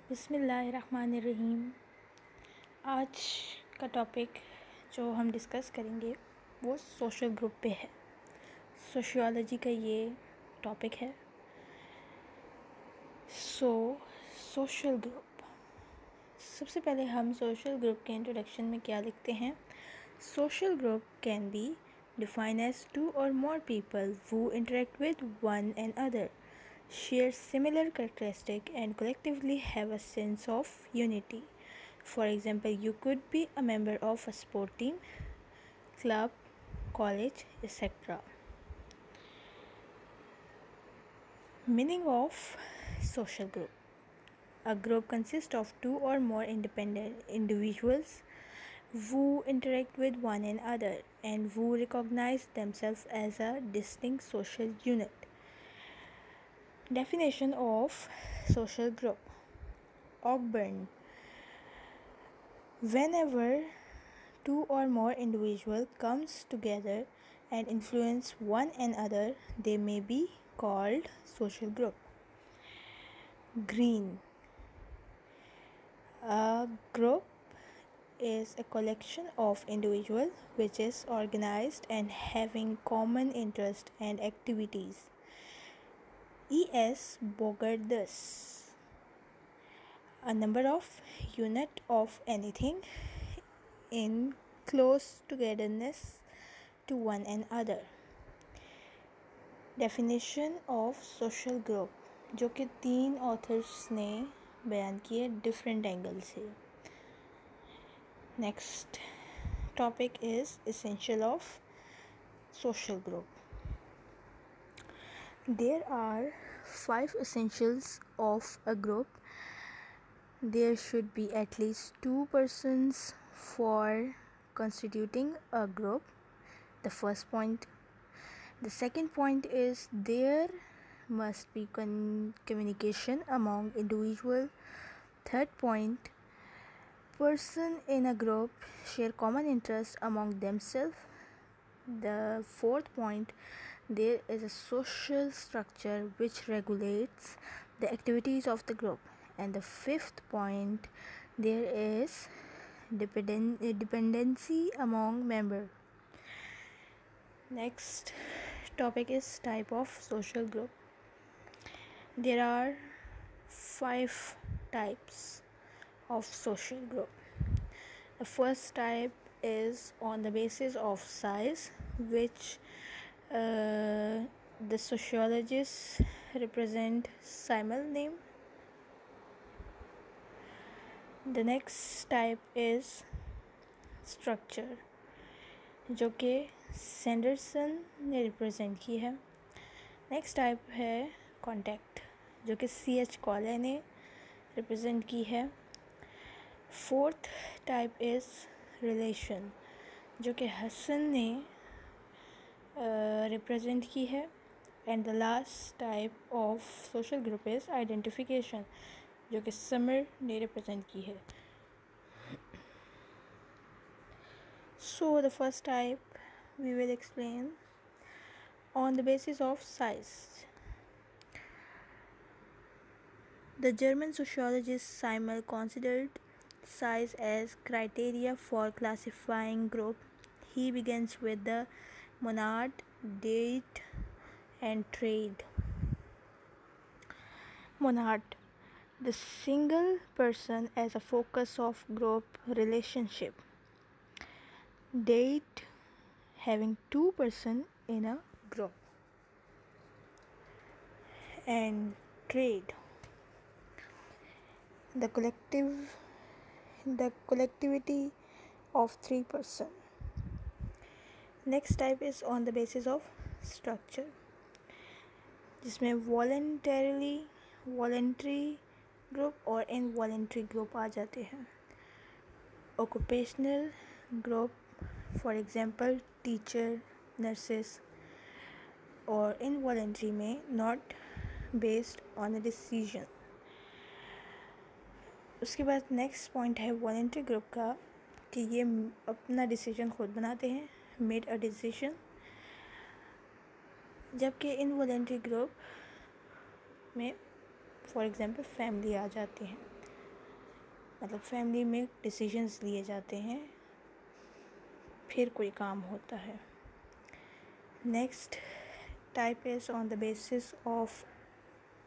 बिस्मिल्लाहिर्रहमानिर्रहीम। आज का टॉपिक जो हम डिस्कस करेंगे वो सोशल ग्रुप पे है। सोशियोलॉजी का ये टॉपिक है। सोशल ग्रुप, सबसे पहले हम सोशल ग्रुप के इंट्रोडक्शन में क्या लिखते हैं। Social group can be defined as two or more people who interact with one another, share similar characteristics, and collectively have a sense of unity. For example, you could be a member of a sport team, club, college, etc. Meaning of social group. A group consists of two or more independent individuals who interact with one another and who recognize themselves as a distinct social unit. Definition of social group. Ogburn. Whenever two or more individuals comes together and influence one another, they may be called social group. Green. A group is a collection of individuals which is organized and having common interests and activities. E.S. Bogardas. A number of unit of anything in close togetherness to one another. Definition of social group, जो कि 3 authors ने बयान किए different angle से. Next topic is essential of social group. There are 5 essentials of a group. There should be at least 2 persons for constituting a group. The first point. The second point is there must be communication among individuals. Third point, person in a group share common interests among themselves. The fourth point, there is a social structure which regulates the activities of the group. And the fifth point, there is dependency among members. Next topic is type of social group. There are 5 types of social group. The first type is on the basis of size, which the sociologists represent synonym. The next type is structure, जो कि Sanderson ने represent की है. Next type है contact, जो कि C.H. कॉले ने रिप्रेजेंट की है. फोर्थ टाइप इज़ रिलेशन, जो कि हसन ने रिप्रेजेंट की है. And the last type of social group is identification, जो कि समर ने रिप्रेजेंट की है. So the first type we will explain on the basis of size. The German sociologist Simon considered size as criteria for classifying group. He begins with the monad, date, and trade. Monad, the single person as a focus of group relationship. Date, having 2 persons in a group. And trade, the collectivity of 3 persons. Next type is on the basis of structure, जिसमें voluntary group और involuntary group आ जाते हैं. Occupational group, for example teacher, nurses, और involuntary में not based on a decision. उसके बाद next point है voluntary group का, कि ये अपना डिसीजन खुद बनाते हैं, मेड अ डिसीजन. जबकि इनवॉलंटरी ग्रुप में फॉर एग्जांपल फैमिली आ जाती है. मतलब फैमिली में डिसीजंस लिए जाते हैं, फिर कोई काम होता है। Next type is on the basis of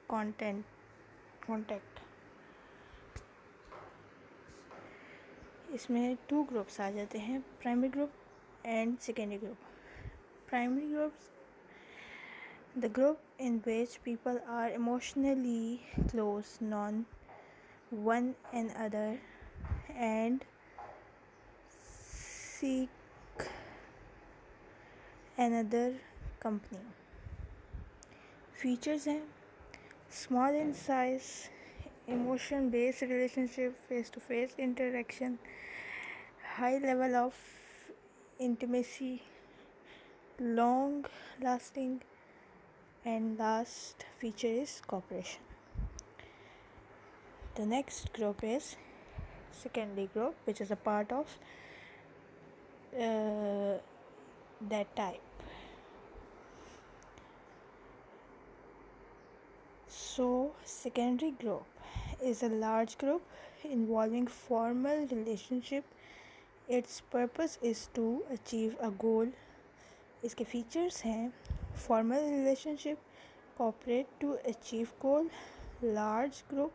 contact. इसमें 2 ग्रुप्स आ जाते हैं, primary group and secondary group. Primary groups, the group in which people are emotionally close, known one another, and seek another company. Features हैं small in size, emotion based relationship, face to face interaction, high level of intimacy, long lasting, and last feature is cooperation. The next group is secondary group, which is a part of that type. So secondary group is a large group involving formal relationship. Its purpose is to achieve a goal. इसके features हैं formal relationship, cooperate to achieve goal, large group,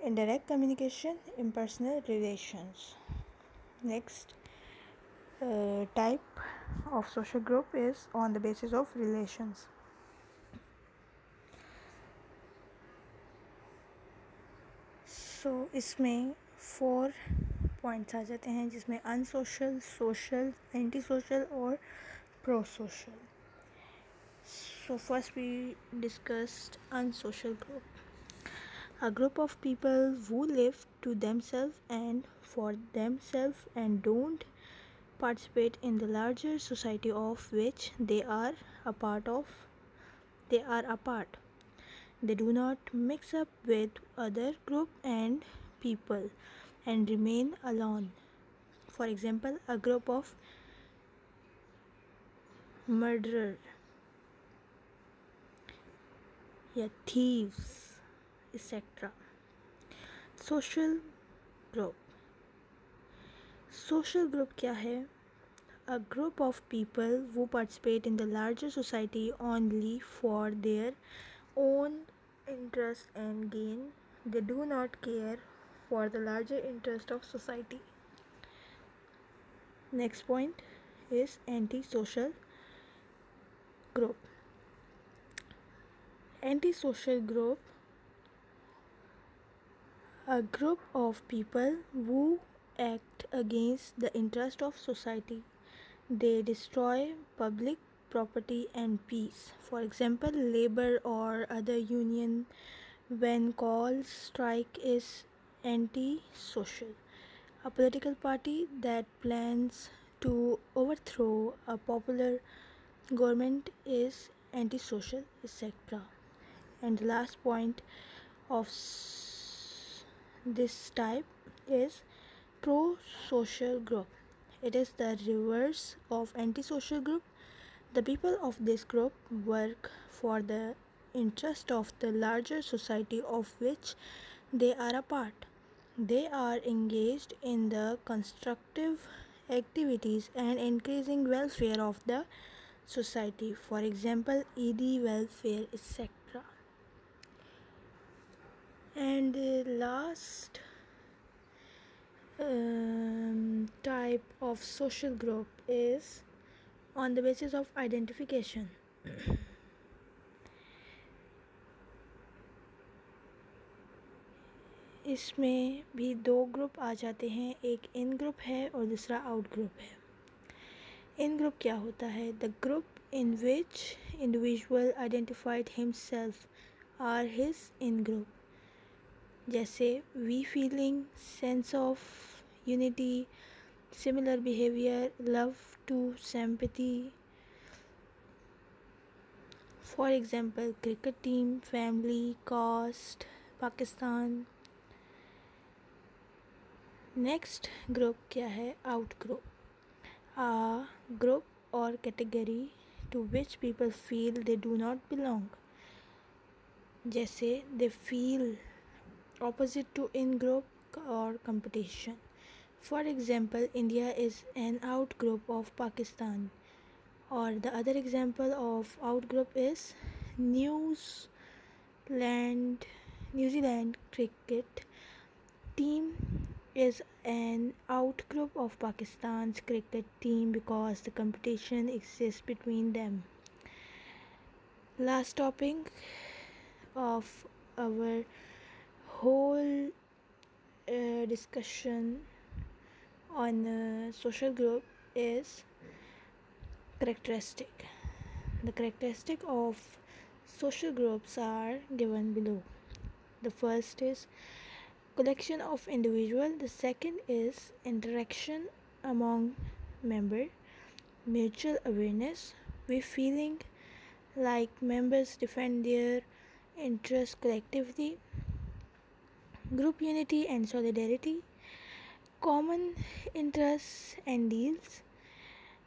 indirect communication, impersonal relations. Next type of social group is on the basis of relations. So इसमें 4 points आ जाते हैं, जिसमें unsocial, social, anti social और pro social. So first we discussed unsocial group. A group of people who live to themselves and for themselves and don't participate in the larger society of which they are a part. They do not mix up with other group and people and remain alone. For example, a group of murderer या thieves, etc. Social group. Social group क्या है? A group of people who participate in the larger society only for their own interest and gain. They do not care for the larger interest of society. Next point is antisocial group. Antisocial group, a group of people who act against the interest of society. They destroy public property and peace. For example, labor or other union when called strike is antisocial. A political party that plans to overthrow a popular government is antisocial, etc. And the last point of this type is pro-social group. It is the reverse of antisocial group. The people of this group work for the interest of the larger society of which they are a part. They are engaged in the constructive activities and increasing welfare of the society. For example, ED welfare, etc. And the last type of social group is on the basis of identification. इसमें भी 2 group आ जाते हैं, एक इन group है और दूसरा out group है. इन group क्या होता है? The group in which individual identified himself or his in group. जैसे we feeling, sense of unity, similar behaviour, love to sympathy. For example, cricket team, family, caste, Pakistan. Next group क्या है? Out group. A group or category to which people feel they do not belong. जैसे they feel opposite to in group, or competition. For example, India is an outgroup of Pakistan, or the other example of outgroup is New Zealand. New Zealand cricket team is an outgroup of Pakistan's cricket team because the competition exists between them. Last topic of our whole discussion on social group is characteristic. The characteristic of social groups are given below. The first is collection of individual. The second is interaction among member, mutual awareness. We feeling like members defend their interests collectively, group unity and solidarity, common interests and deals,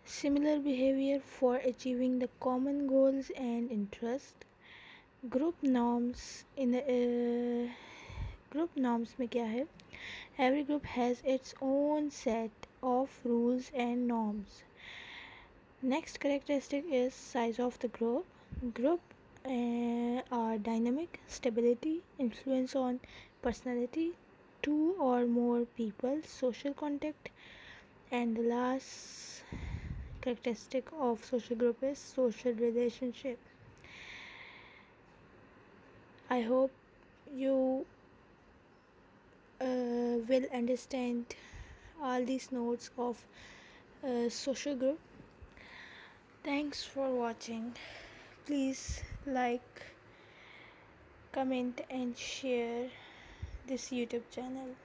similar behavior for achieving the common goals and interest, group norms. In group norms में क्या है? Every group has its own set of rules and norms. Next characteristic is size of the group. Group are dynamic, stability, influence on personality, two or more people, social contact, and the last characteristic of social group is social relationship. I hope you will understand all these notes of social group. Thanks for watching. Please like, comment and share this YouTube channel.